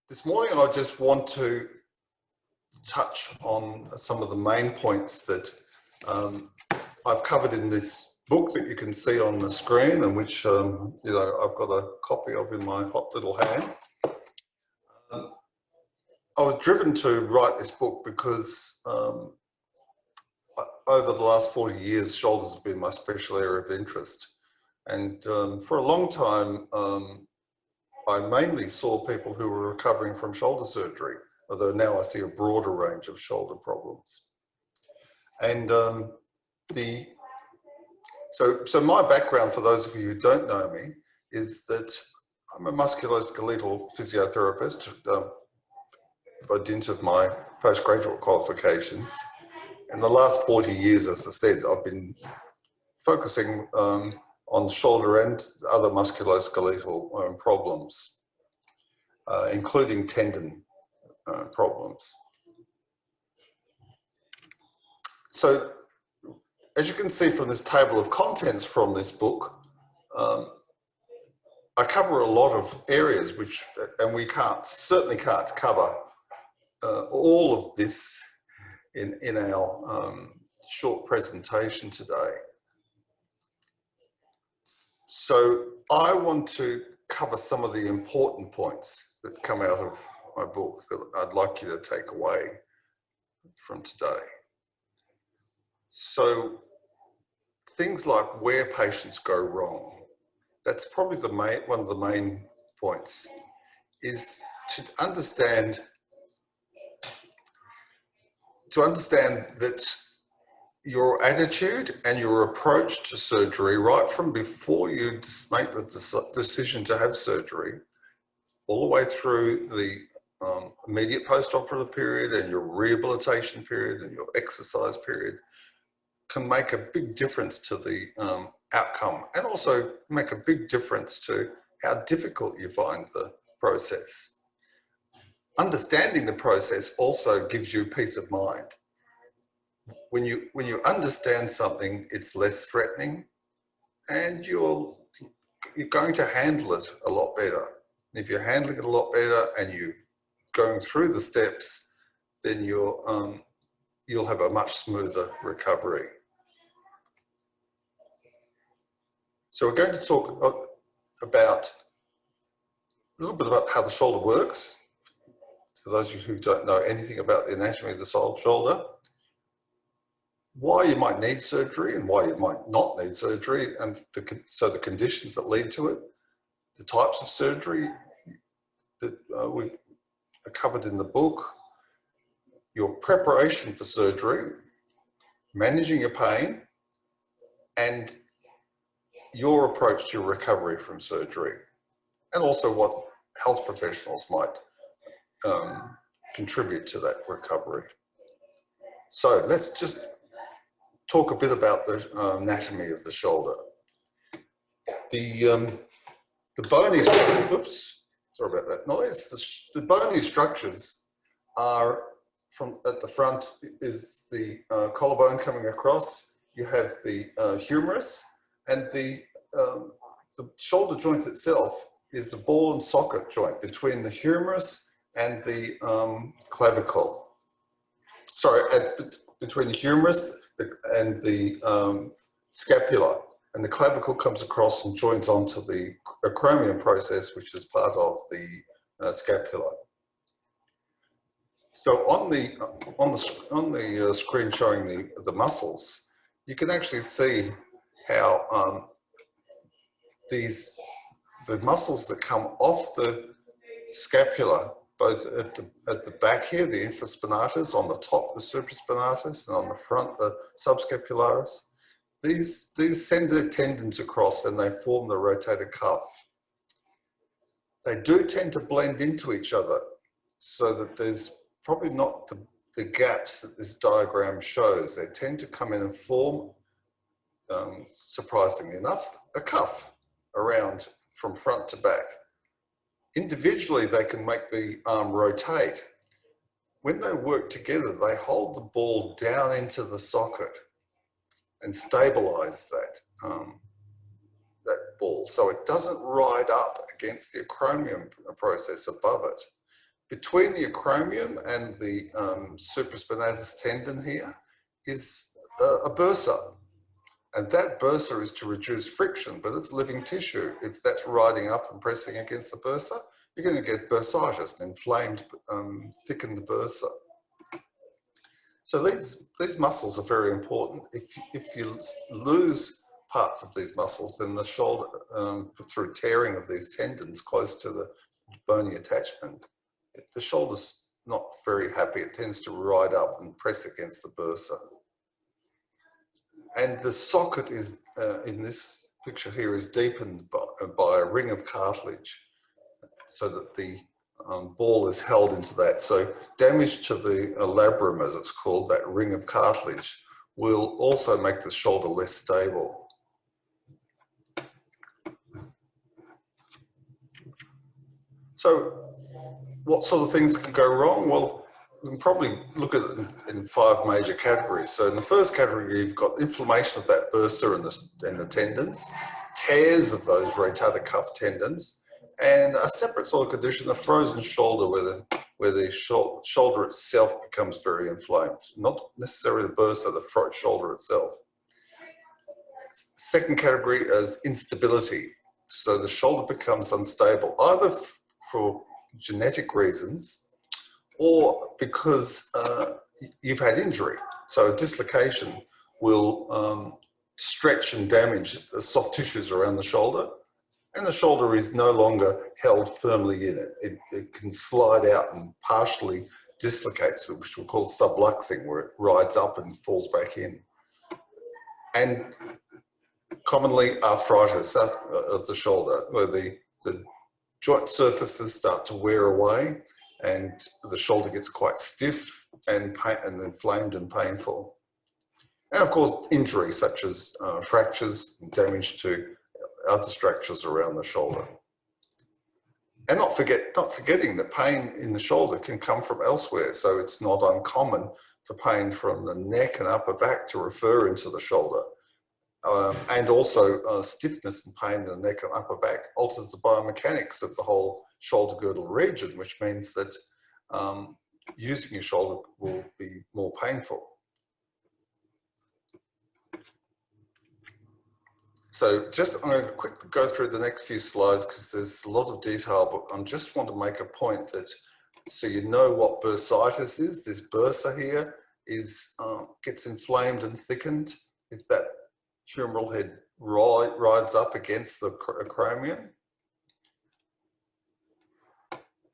This morning I just want to touch on some of the main points that I've covered in this book that you can see on the screen, and which I've got a copy of in my hot little hand. I was driven to write this book because over the last 40 years, shoulders have been my special area of interest. And for a long time, I mainly saw people who were recovering from shoulder surgery, although now I see a broader range of shoulder problems. And so my background, for those of you who don't know me, is that I'm a musculoskeletal physiotherapist by dint of my postgraduate qualifications. In the last 40 years, as I said, I've been focusing on shoulder and other musculoskeletal problems, including tendon problems. So, as you can see from this table of contents from this book, I cover a lot of areas and we certainly can't cover all of this in our short presentation today. So I want to cover some of the important points that come out of my book that I'd like you to take away from today. So things like where patients go wrong, that's probably one of the main points, is to understand that your attitude and your approach to surgery, right from before you make the decision to have surgery, all the way through the immediate post-operative period and your rehabilitation period and your exercise period, can make a big difference to the outcome, and also make a big difference to how difficult you find the process. Understanding the process also gives you peace of mind. When you understand something, it's less threatening, and you're going to handle it a lot better. And if you're handling it a lot better and you're going through the steps, then you'll have a much smoother recovery. So we're going to talk about a little bit about how the shoulder works, for those of you who don't know anything about the anatomy of the shoulder, why you might need surgery and why you might not need surgery, and so the conditions that lead to it, the types of surgery that we are covered in the book, your preparation for surgery, managing your pain, and your approach to recovery from surgery, and also what health professionals might contribute to that recovery. So let's just talk a bit about the anatomy of the shoulder. The bony, oops, sorry about that noise. The bony structures are at the front is the collarbone coming across. You have the humerus, and the shoulder joint itself is the ball and socket joint between the humerus and the clavicle. Sorry, between the humerus and the scapula, and the clavicle comes across and joins onto the acromion process, which is part of the scapula. So on the screen showing the muscles, you can actually see how the muscles that come off the scapula, both at the back here, the infraspinatus, on the top, the supraspinatus, and on the front, the subscapularis, these send their tendons across and they form the rotator cuff. They do tend to blend into each other, so that there's probably not the gaps that this diagram shows. They tend to come in and form, surprisingly enough, a cuff around from front to back. Individually, they can make the arm rotate. When they work together, they hold the ball down into the socket and stabilize that ball, so it doesn't ride up against the acromion process above it. Between the acromion and the supraspinatus tendon here is a bursa. And that bursa is to reduce friction, but it's living tissue. If that's riding up and pressing against the bursa, you're going to get bursitis, an inflamed, thickened bursa. So these muscles are very important. If you lose parts of these muscles, then the shoulder, through tearing of these tendons close to the bony attachment, the shoulder's not very happy. It tends to ride up and press against the bursa. And the socket is, in this picture here, is deepened by a ring of cartilage so that the ball is held into that. So damage to the labrum, as it's called, that ring of cartilage, will also make the shoulder less stable. So what sort of things can go wrong? Well, we can probably look at it in 5 major categories. So in the first category, you've got inflammation of that bursa and the tendons, tears of those rotator cuff tendons, and a separate sort of condition, the frozen shoulder, where the shoulder itself becomes very inflamed. Not necessarily the bursa, the shoulder itself. Second category is instability. So the shoulder becomes unstable, either for genetic reasons or because you've had injury. So a dislocation will stretch and damage the soft tissues around the shoulder, and the shoulder is no longer held firmly in it. It can slide out and partially dislocates, which we call subluxing, where it rides up and falls back in. And commonly arthritis of the shoulder, where the joint surfaces start to wear away and the shoulder gets quite stiff and inflamed and painful. And of course, injury such as fractures and damage to other structures around the shoulder. And not forgetting that pain in the shoulder can come from elsewhere. So it's not uncommon for pain from the neck and upper back to refer into the shoulder. And also stiffness and pain in the neck and upper back alters the biomechanics of the whole shoulder girdle region, which means that using your shoulder will be more painful. So I'm going to quickly go through the next few slides because there's a lot of detail, but I just want to make a point that so you know what bursitis is. This bursa here gets inflamed and thickened if that humeral head rides up against the acromion.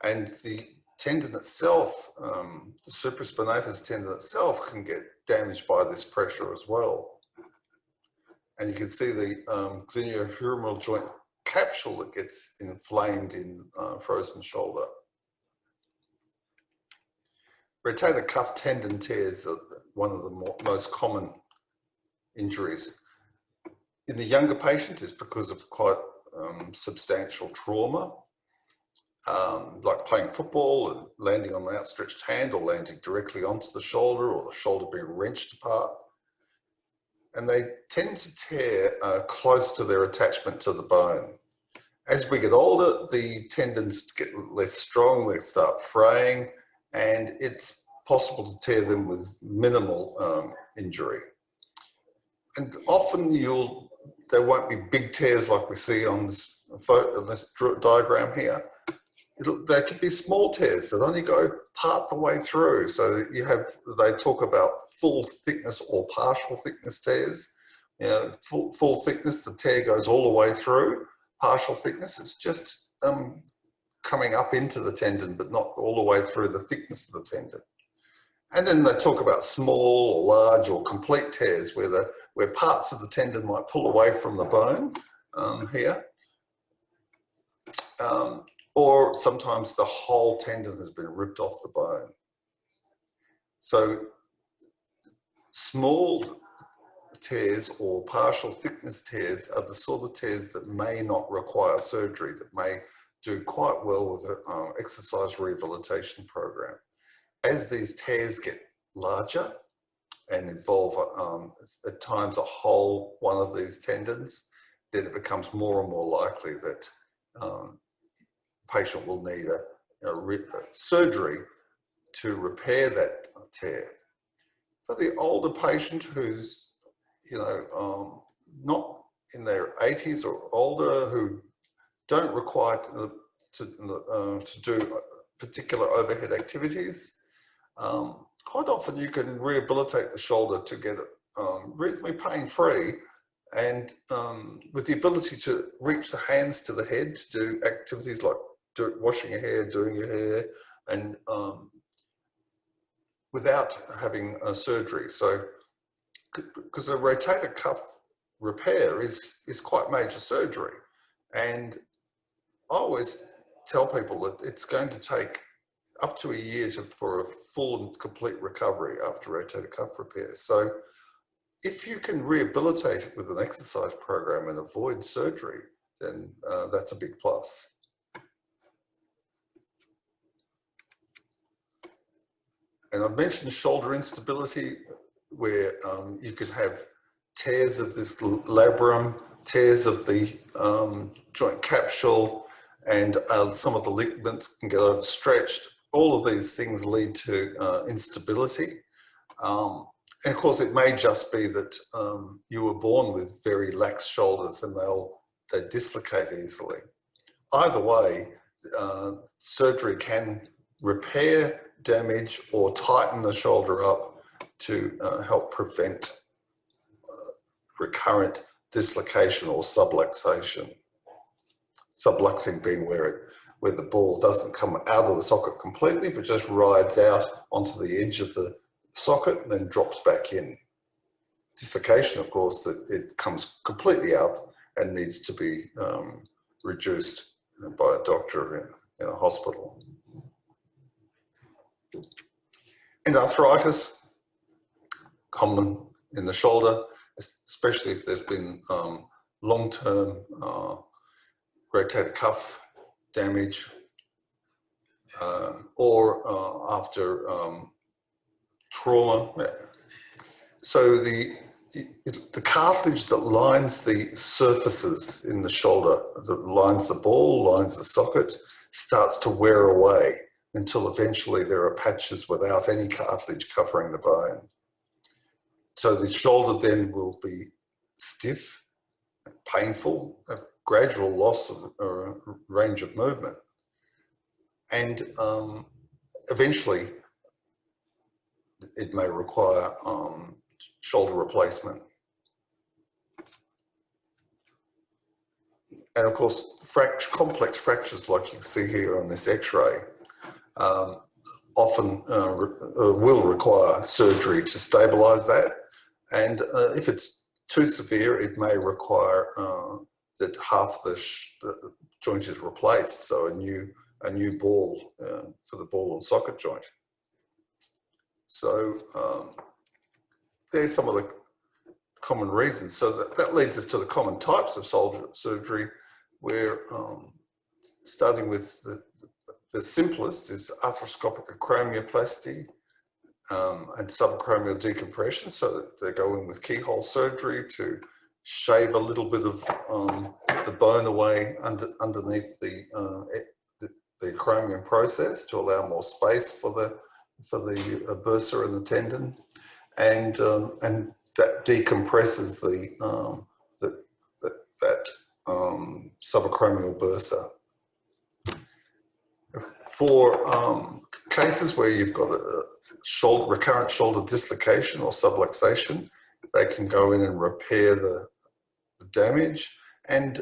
And the tendon itself, the supraspinatus tendon itself, can get damaged by this pressure as well. And you can see the glenohumeral joint capsule that gets inflamed in frozen shoulder. Rotator cuff tendon tears are one of the most common injuries. In the younger patients, it's because of quite substantial trauma, like playing football and landing on the outstretched hand or landing directly onto the shoulder or the shoulder being wrenched apart. And they tend to tear close to their attachment to the bone. As we get older, the tendons get less strong, they start fraying, and it's possible to tear them with minimal injury. And often there won't be big tears like we see on this diagram here. They could be small tears that only go part the way through. So they talk about full thickness or partial thickness tears. You know, full thickness, the tear goes all the way through. Partial thickness, it's just coming up into the tendon, but not all the way through the thickness of the tendon. And then they talk about small or large or complete tears where parts of the tendon might pull away from the bone here. Or sometimes the whole tendon has been ripped off the bone. So small tears or partial thickness tears are the sort of tears that may not require surgery, that may do quite well with an exercise rehabilitation program. As these tears get larger and involve at times a whole one of these tendons, then it becomes more and more likely that patient will need surgery to repair that tear. For the older patient who's, not in their 80s or older, who don't require to do particular overhead activities, quite often you can rehabilitate the shoulder to get it reasonably pain-free, and with the ability to reach the hands to the head to do activities like washing your hair, doing your hair, and without having a surgery. So, because a rotator cuff repair is quite major surgery, and I always tell people that it's going to take up to a year for a full and complete recovery after rotator cuff repair. So if you can rehabilitate it with an exercise program and avoid surgery, then that's a big plus. And I've mentioned shoulder instability, where you could have tears of this labrum, tears of the joint capsule, and some of the ligaments can get overstretched. All of these things lead to instability. And of course, it may just be that you were born with very lax shoulders and they dislocate easily. Either way, surgery can repair damage or tighten the shoulder up to help prevent recurrent dislocation or subluxation. Subluxing being where the ball doesn't come out of the socket completely, but just rides out onto the edge of the socket and then drops back in. Dislocation, of course, that it comes completely out and needs to be reduced by a doctor in a hospital. And arthritis, common in the shoulder, especially if there's been long-term rotator cuff damage or after trauma. So the cartilage that lines the surfaces in the shoulder, that lines the ball, lines the socket, starts to wear away until eventually there are patches without any cartilage covering the bone. So the shoulder then will be stiff, painful, a gradual loss of range of movement. And eventually it may require shoulder replacement. And of course, complex fractures like you can see here on this x-ray often will require surgery to stabilize that. And if it's too severe, it may require that half the joint is replaced, so a new ball for the ball and socket joint. So there's some of the common reasons. So that leads us to the common types of surgery, where starting with the simplest is arthroscopic acromioplasty and subacromial decompression. So that they go in with keyhole surgery to shave a little bit of the bone away underneath the acromion process to allow more space for the bursa and the tendon, and that decompresses that subacromial bursa. For cases where you've got a recurrent shoulder dislocation or subluxation, they can go in and repair the damage and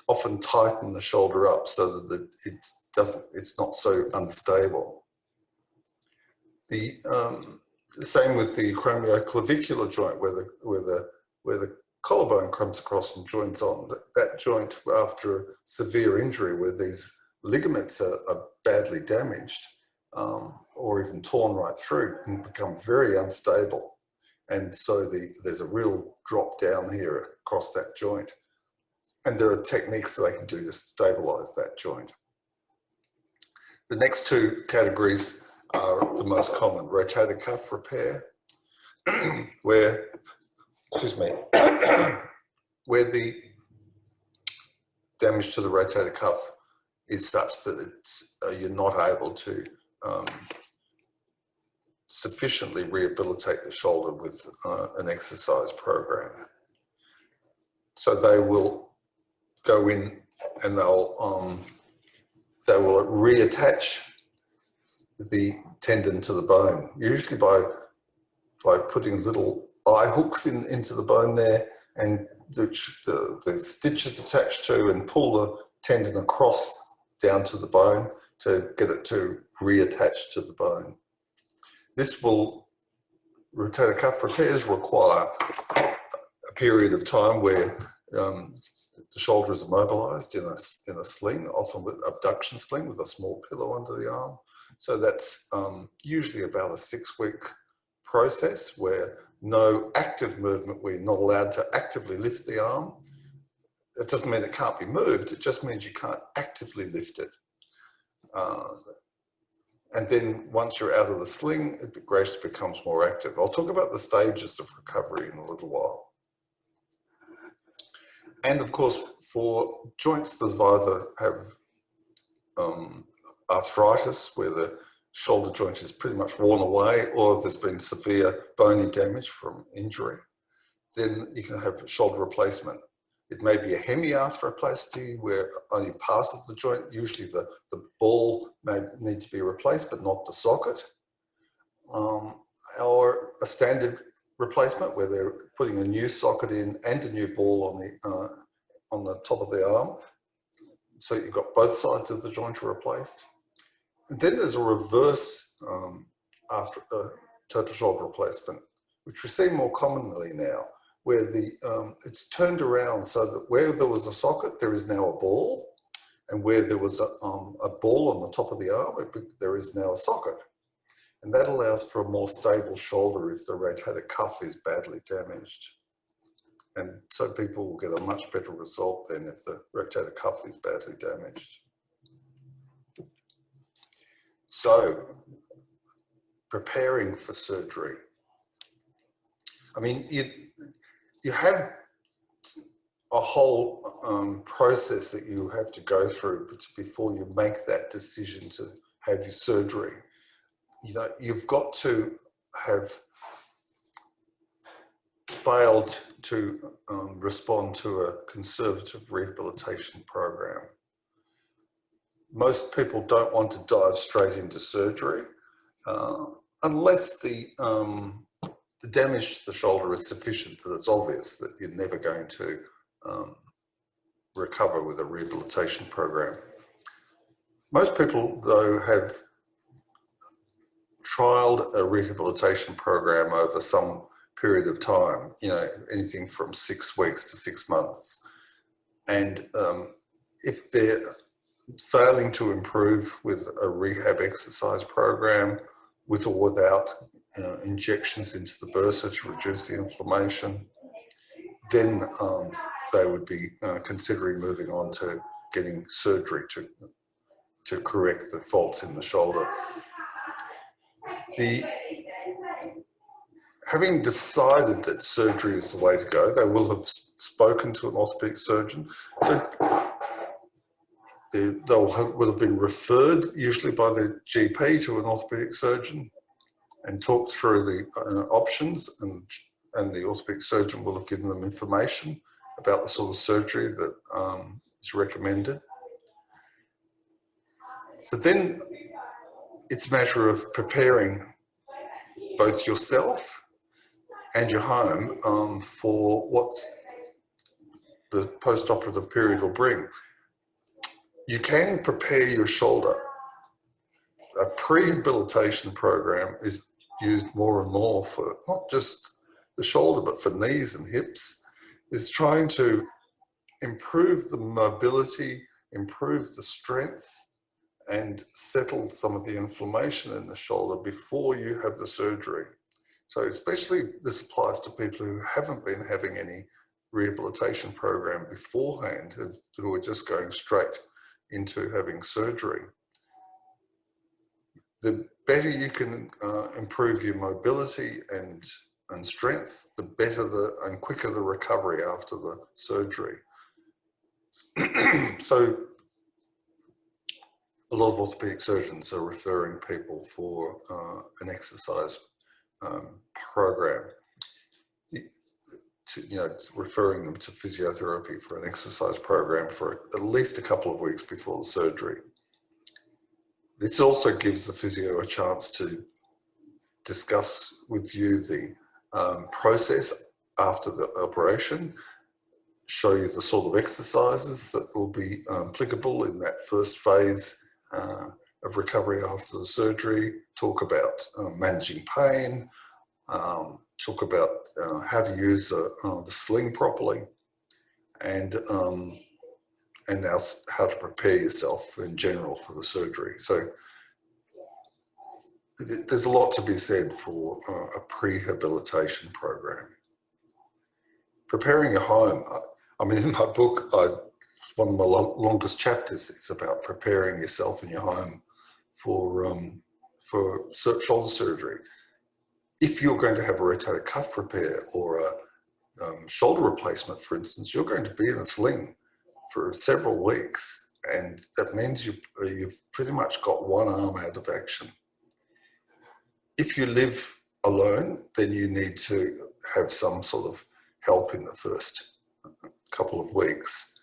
often tighten the shoulder up so that it's not so unstable. The same with the acromioclavicular joint, where the collarbone comes across and joins on. That joint, after a severe injury where these ligaments are badly damaged or even torn right through, can become very unstable. And so there's a real drop down here across that joint. And there are techniques that they can do to stabilize that joint. The next two categories are the most common: rotator cuff repair, where the damage to the rotator cuff is such that it's, you're not able to sufficiently rehabilitate the shoulder with an exercise program. So they will go in and they will reattach the tendon to the bone, usually by putting little eye hooks into the bone there, and the stitches attached to, and pull the tendon across down to the bone to get it to reattach to the bone. This will, rotator cuff repairs require a period of time where the shoulder is immobilized in a sling, often with abduction sling with a small pillow under the arm. So that's usually about a 6-week process where no active movement, we're not allowed to actively lift the arm. It doesn't mean it can't be moved, it just means you can't actively lift it. And then once you're out of the sling, it gradually becomes more active. I'll talk about the stages of recovery in a little while. And of course, for joints that either have arthritis, where the shoulder joint is pretty much worn away, or if there's been severe bony damage from injury, then you can have shoulder replacement. It may be a hemiarthroplasty, where only part of the joint, usually the ball, may need to be replaced, but not the socket. Or a standard replacement, where they're putting a new socket in and a new ball on the top of the arm. So you've got both sides of the joint replaced. And then there's a reverse total shoulder replacement, which we see more commonly now, where it's turned around so that where there was a socket, there is now a ball, and where there was a ball on the top of the arm, there is now a socket. And that allows for a more stable shoulder if the rotator cuff is badly damaged. And so people will get a much better result than if the rotator cuff is badly damaged. So, preparing for surgery. I mean, you have a whole process that you have to go through before you make that decision to have your surgery. You know, you've got to have failed to respond to a conservative rehabilitation program. Most people don't want to dive straight into surgery unless the damage to the shoulder is sufficient that it's obvious that you're never going to recover with a rehabilitation program. Most people, though, have trialed a rehabilitation program over some period of time, you know, anything from 6 weeks to 6 months. And if they're failing to improve with a rehab exercise program, with or without injections into the bursa to reduce the inflammation, then they would be considering moving on to getting surgery to correct the faults in the shoulder. Having decided that surgery is the way to go, they will have spoken to an orthopedic surgeon. So they will have been referred, usually by the GP, to an orthopedic surgeon and talked through the options, and the orthopedic surgeon will have given them information about the sort of surgery that is recommended. So then it's a matter of preparing both yourself and your home for what the post-operative period will bring. You can prepare your shoulder. A prehabilitation program is used more and more for not just the shoulder, but for knees and hips, is trying to improve the mobility, improve the strength, and settle some of the inflammation in the shoulder before you have the surgery. So especially this applies to people who haven't been having any rehabilitation program beforehand, who are just going straight into having surgery. The better you can improve your mobility and strength, the better and quicker the recovery after the surgery. So a lot of orthopedic surgeons are referring people for an exercise program, referring them to physiotherapy for an exercise program for at least a couple of weeks before the surgery. This also gives the physio a chance to discuss with you the process after the operation, show you the sort of exercises that will be applicable in that first phase of recovery after the surgery, talk about managing pain, talk about how to use the sling properly, and now how to prepare yourself in general for the surgery. So there's a lot to be said for a prehabilitation program. Preparing your home. I mean, in my book, one of my longest chapters is about preparing yourself in your home for shoulder surgery. If you're going to have a rotator cuff repair or a shoulder replacement, for instance, you're going to be in a sling for several weeks, and that means you've pretty much got one arm out of action. If you live alone, then you need to have some sort of help in the first couple of weeks.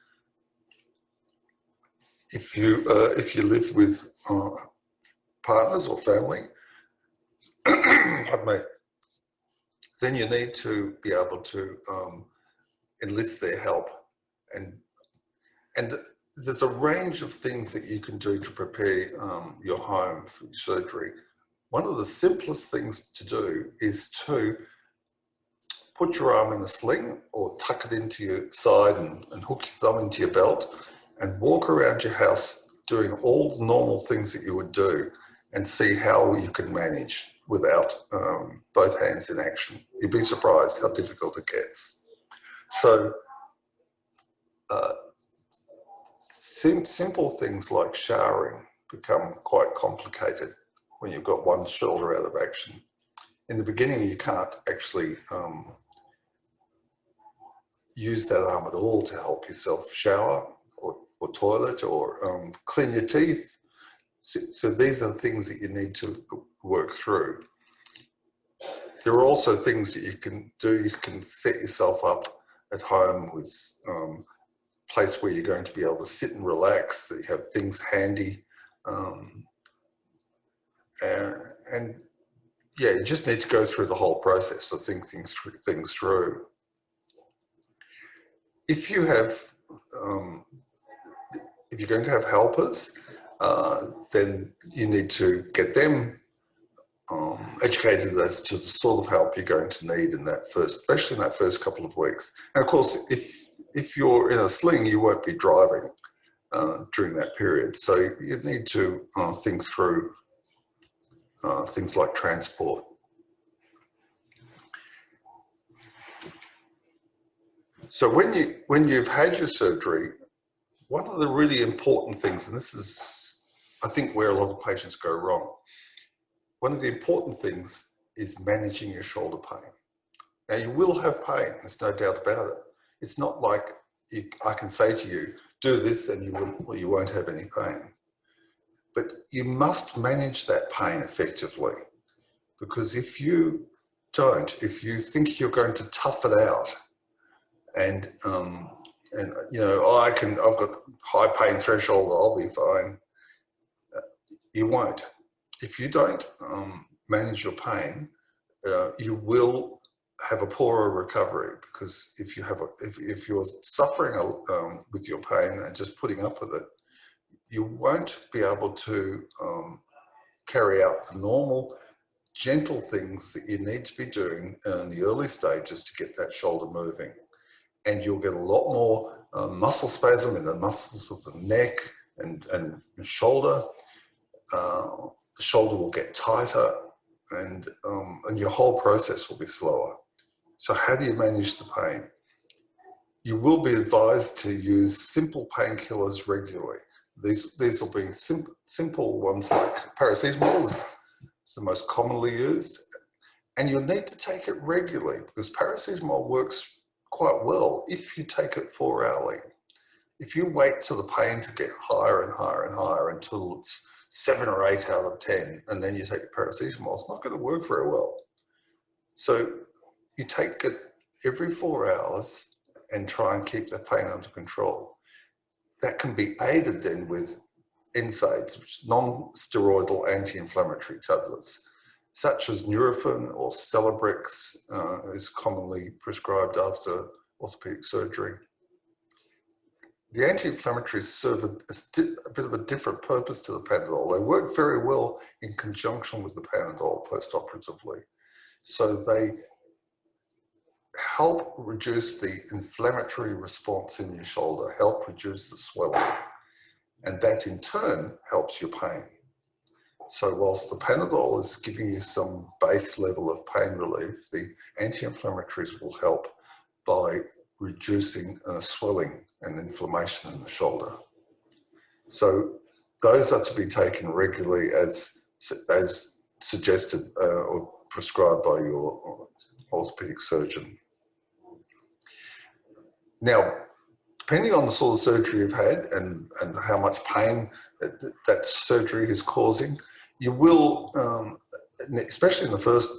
If you live with partners or family, then you need to be able to enlist their help. And there's a range of things that you can do to prepare your home for surgery. One of the simplest things to do is to put your arm in a sling or tuck it into your side and hook your thumb into your belt and walk around your house doing all the normal things that you would do and see how you can manage without both hands in action. You'd be surprised how difficult it gets. So simple things like showering become quite complicated when you've got one shoulder out of action. In the beginning, you can't actually use that arm at all to help yourself shower or toilet or clean your teeth. So these are things that you need to work through. There are also things that you can do. You can set yourself up at home with a place where you're going to be able to sit and relax, that you have things handy. And yeah, you just need to go through the whole process of thinking things through. If you have, if you're going to have helpers, then you need to get them educated as to the sort of help you're going to need in that first, especially in that first couple of weeks. And of course, if you're in a sling, you won't be driving during that period. So you need to think through things like transport. So when you've had your surgery, one of the really important things, and this is, I think, where a lot of patients go wrong, one of the important things is managing your shoulder pain. Now, you will have pain, there's no doubt about it. It's not like I can say to you, do this and you won't have any pain. But you must manage that pain effectively, because if you don't, if you think you're going to tough it out and you know, I've got high pain threshold, I'll be fine, you won't. If you don't manage your pain, you will have a poorer recovery, because if you're suffering with your pain and just putting up with it, you won't be able to carry out the normal, gentle things that you need to be doing in the early stages to get that shoulder moving. And you'll get a lot more muscle spasm in the muscles of the neck and shoulder. The shoulder will get tighter, and your whole process will be slower. So how do you manage the pain? You will be advised to use simple painkillers regularly. These will be simple ones like paracetamol is the most commonly used, and you'll need to take it regularly, because paracetamol works quite well if you take it 4 hourly. If you wait till the pain to get higher and higher and higher until it's 7 or 8 out of 10, and then you take the paracetamol, it's not going to work very well. So you take it every 4 hours and try and keep the pain under control. That can be aided then with NSAIDs, which are non-steroidal anti-inflammatory tablets, such as Nurofen or Celebrex is commonly prescribed after orthopedic surgery. The anti-inflammatories serve a bit of a different purpose to the Panadol. They work very well in conjunction with the Panadol post-operatively. So they help reduce the inflammatory response in your shoulder, help reduce the swelling, and that in turn helps your pain. So whilst the Panadol is giving you some base level of pain relief, the anti-inflammatories will help by reducing swelling and inflammation in the shoulder. So those are to be taken regularly as suggested or prescribed by your orthopedic surgeon. Now, depending on the sort of surgery you've had and how much pain that surgery is causing, you will, especially in the first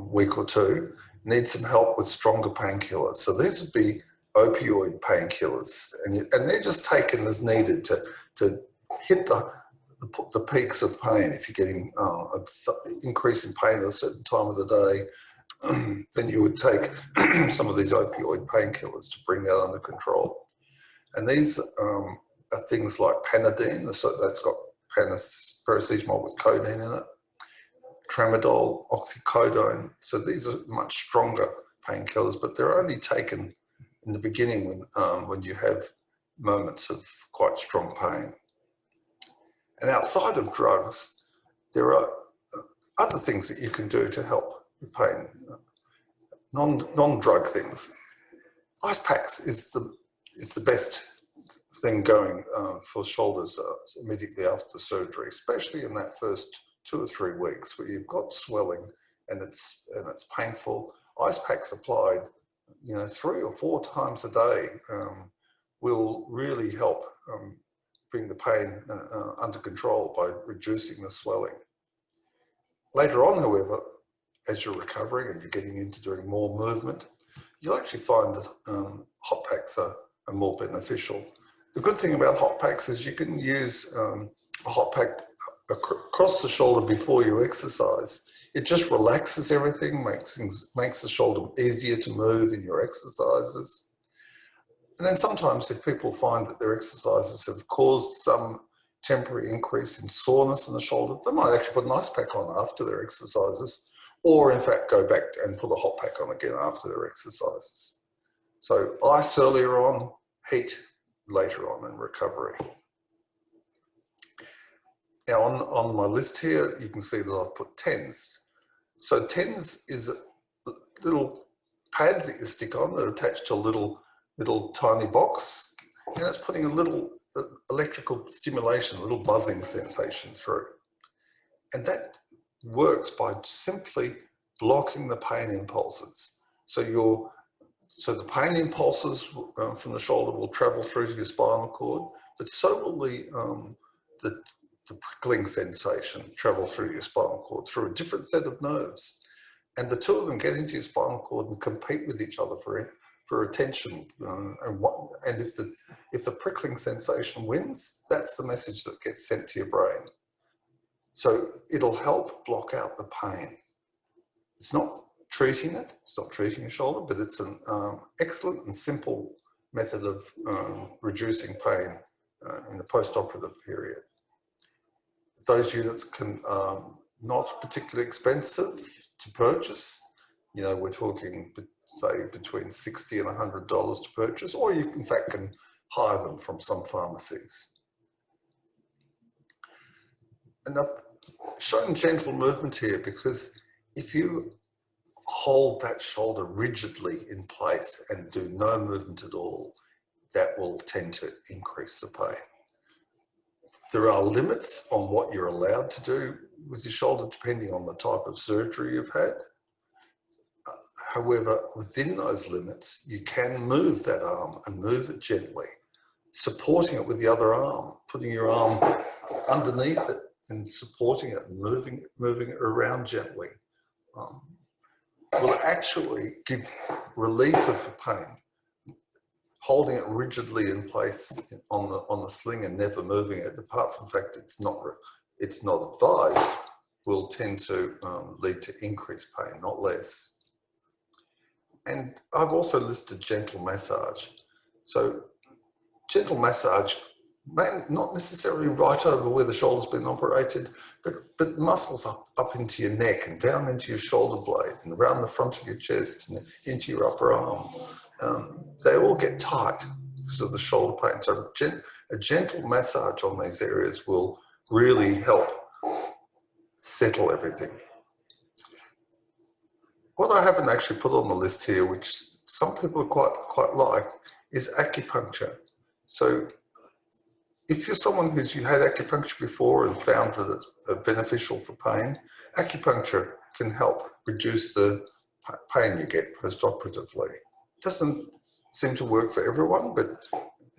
week or two, need some help with stronger painkillers. So these would be opioid painkillers, and they're just taken as needed to hit the peaks of pain. If you're getting an increase in pain at a certain time of the day, then you would take some of these opioid painkillers to bring that under control. And these are things like Panadine, so that's got paracetamol with codeine in it, tramadol, oxycodone. So these are much stronger painkillers, but they're only taken in the beginning when you have moments of quite strong pain. And outside of drugs, there are other things that you can do to help with pain, non-drug things. Ice packs is the best thing going for shoulders immediately after the surgery, especially in that first 2 or 3 weeks where you've got swelling and it's painful. Ice packs applied, 3 or 4 times a day will really help bring the pain under control by reducing the swelling. Later on, however, as you're recovering and you're getting into doing more movement, you'll actually find that hot packs are more beneficial. The good thing about hot packs is you can use a hot pack across the shoulder before you exercise. It just relaxes everything, makes the shoulder easier to move in your exercises. And then sometimes if people find that their exercises have caused some temporary increase in soreness in the shoulder, they might actually put an ice pack on after their exercises, or in fact go back and put a hot pack on again after their exercises. So ice earlier on, heat later on in recovery. Now on my list here, you can see that I've put TENS. So TENS is little pads that you stick on that are attached to a little tiny box, and it's putting a little electrical stimulation, a little buzzing sensation through. And that works by simply blocking the pain impulses. So the pain impulses from the shoulder will travel through to your spinal cord, but so will the prickling sensation travel through your spinal cord through a different set of nerves. And the two of them get into your spinal cord and compete with each other for attention. And if the prickling sensation wins, that's the message that gets sent to your brain. So it'll help block out the pain. It's not treating it, it's not treating your shoulder, but it's an excellent and simple method of reducing pain in the post-operative period. Those units can not particularly expensive to purchase. We're talking, say, between $60 and $100 to purchase, or you in fact can hire them from some pharmacies. And I've shown gentle movement here because if you hold that shoulder rigidly in place and do no movement at all, that will tend to increase the pain. There are limits on what you're allowed to do with your shoulder depending on the type of surgery you've had. However, within those limits, you can move that arm and move it gently supporting it with the other arm, putting your arm underneath it and supporting it and moving it around gently, will actually give relief of the pain. Holding it rigidly in place on the sling and never moving it, apart from the fact it's not advised, will tend to lead to increased pain, not less. And I've also listed gentle massage. So gentle massage, not necessarily right over where the shoulder's been operated, but muscles up into your neck and down into your shoulder blade and around the front of your chest and into your upper arm. They all get tight because of the shoulder pain. So a gentle massage on these areas will really help settle everything. What I haven't actually put on the list here, which some people quite like, is acupuncture. So if you're someone who's had acupuncture before and found that it's beneficial for pain, acupuncture can help reduce the pain you get post-operatively. It doesn't seem to work for everyone, but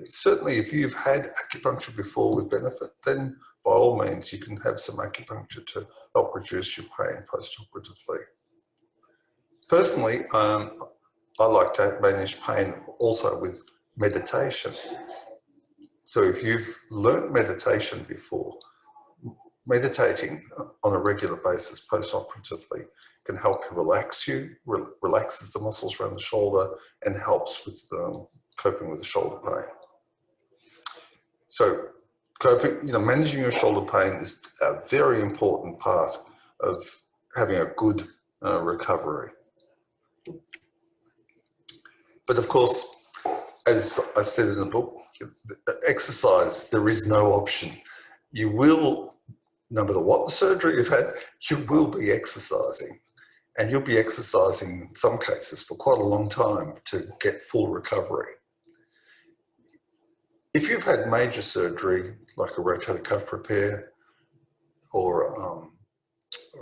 certainly if you've had acupuncture before with benefit, then by all means you can have some acupuncture to help reduce your pain post-operatively. Personally, I like to manage pain also with meditation. So if you've learnt meditation before, meditating on a regular basis post-operatively can help you relaxes the muscles around the shoulder and helps with coping with the shoulder pain. So managing your shoulder pain is a very important part of having a good recovery. But of course, as I said in the book, exercise, there is no option. You will, no matter what the surgery you've had, you will be exercising. And you'll be exercising in some cases for quite a long time to get full recovery. If you've had major surgery, like a rotator cuff repair or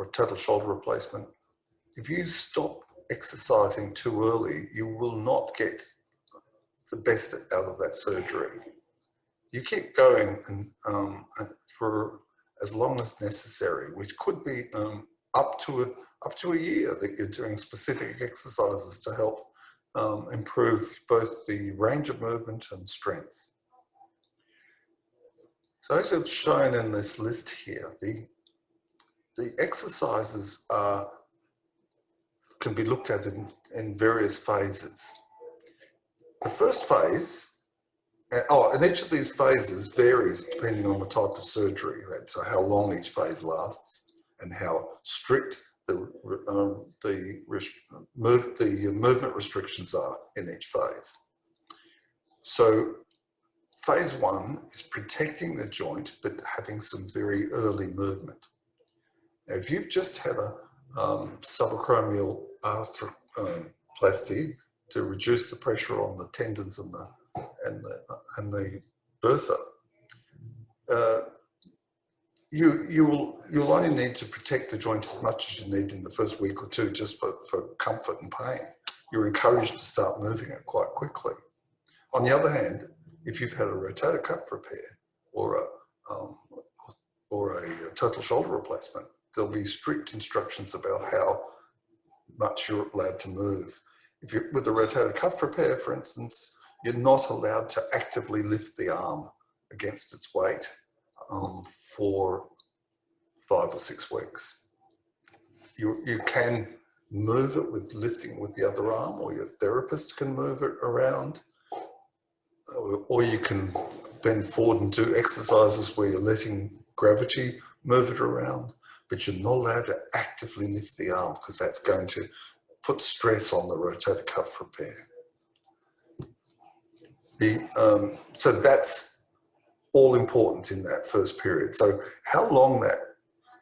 a total shoulder replacement, if you stop exercising too early, you will not get the best out of that surgery. You keep going and for as long as necessary, which could be up to a year, that you're doing specific exercises to help improve both the range of movement and strength. So as I've shown in this list here, the exercises can be looked at in various phases. The first phase, and each of these phases varies depending on the type of surgery, so how long each phase lasts and how strict the movement restrictions are in each phase. So phase one is protecting the joint but having some very early movement. Now, if you've just had a subacromial arthroplasty to reduce the pressure on the tendons and the bursa, you'll only need to protect the joint as much as you need in the first week or two, just for comfort and pain. You're encouraged to start moving it quite quickly. On the other hand, if you've had a rotator cuff repair or a total shoulder replacement, there'll be strict instructions about how much you're allowed to move. If you're with a rotator cuff repair, for instance, you're not allowed to actively lift the arm against its weight for 5 or 6 weeks. You can move it with lifting with the other arm, or your therapist can move it around, or you can bend forward and do exercises where you're letting gravity move it around, but you're not allowed to actively lift the arm because that's going to put stress on the rotator cuff repair. So that's all important in that first period. So how long that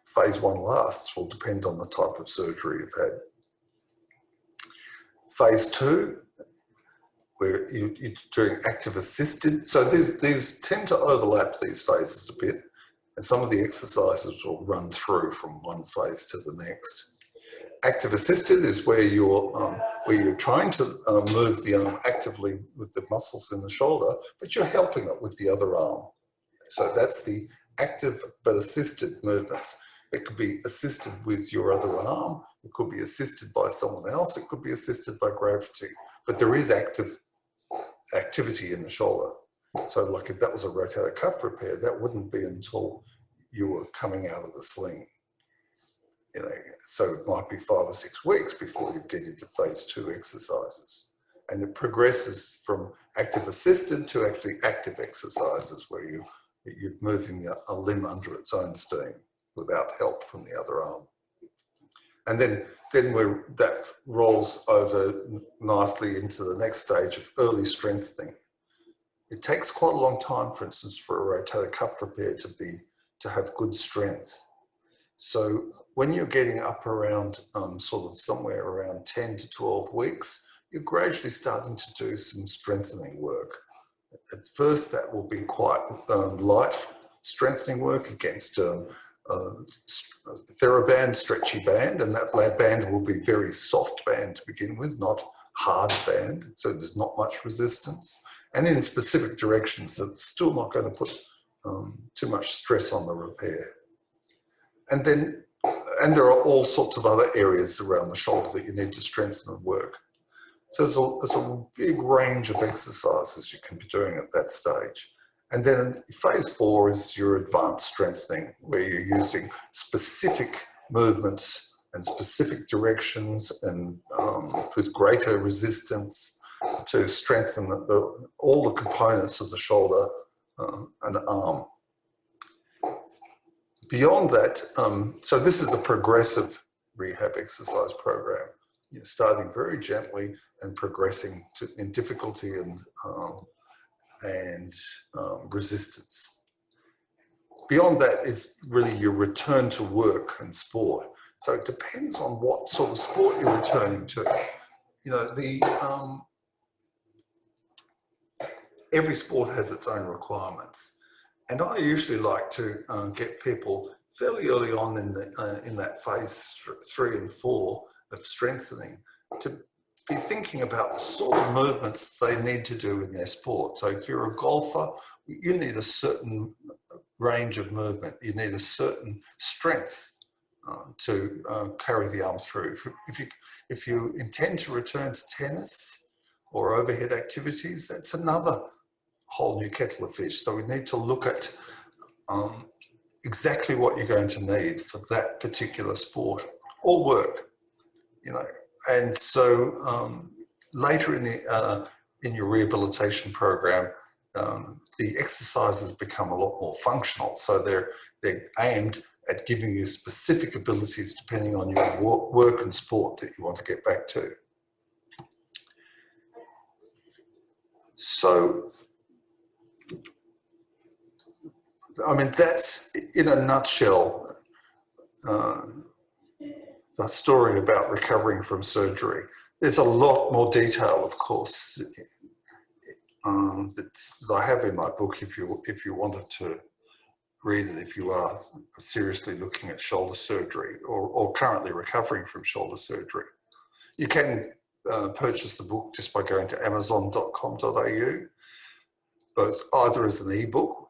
phase one lasts will depend on the type of surgery you've had. Phase two, where you're doing active assisted. So these tend to overlap these phases a bit, and some of the exercises will run through from one phase to the next. Active assisted is where you're trying to move the arm actively with the muscles in the shoulder, but you're helping it with the other arm. So that's the active but assisted movements. It could be assisted with your other arm, it could be assisted by someone else, it could be assisted by gravity, but there is activity in the shoulder. So like if that was a rotator cuff repair, that wouldn't be until you were coming out of the sling. You know, so it might be 5 or 6 weeks before you get into phase 2 exercises. And it progresses from active assisted to actually active exercises where you're moving a limb under its own steam without help from the other arm. And then that rolls over nicely into the next stage of early strengthening. It takes quite a long time, for instance, for a rotator cuff repair to have good strength. So when you're getting up around sort of somewhere around 10 to 12 weeks, you're gradually starting to do some strengthening work. At first, that will be quite light strengthening work against TheraBand, stretchy band, and that band will be very soft band to begin with, not hard band, so there's not much resistance. And in specific directions, it's still not going to put too much stress on the repair. And there are all sorts of other areas around the shoulder that you need to strengthen and work. So there's a big range of exercises you can be doing at that stage. And then phase 4 is your advanced strengthening, where you're using specific movements and specific directions and with greater resistance to strengthen all the components of the shoulder and arm. Beyond that, so this is a progressive rehab exercise program. You're starting very gently and progressing in difficulty and resistance. Beyond that is really your return to work and sport. So it depends on what sort of sport you're returning to. You know, every sport has its own requirements. And I usually like to get people fairly early on in that phase 3 and 4 of strengthening to be thinking about the sort of movements they need to do in their sport. So if you're a golfer, you need a certain range of movement. You need a certain strength to carry the arm through. If you intend to return to tennis or overhead activities, that's another whole new kettle of fish. So we need to look at exactly what you're going to need for that particular sport or work, you know. And so later in your rehabilitation program, the exercises become a lot more functional. So they're aimed at giving you specific abilities depending on your work and sport that you want to get back to. So, I mean, that's in a nutshell the story about recovering from surgery. There's a lot more detail, of course, that I have in my book if you wanted to read it, if you are seriously looking at shoulder surgery or currently recovering from shoulder surgery. You can purchase the book just by going to amazon.com.au, both either as an ebook,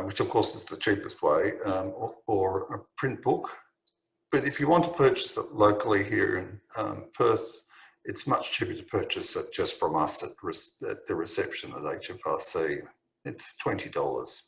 which of course is the cheapest way, or a print book. But if you want to purchase it locally here in Perth, it's much cheaper to purchase it just from us at the reception at HFRC. It's $20.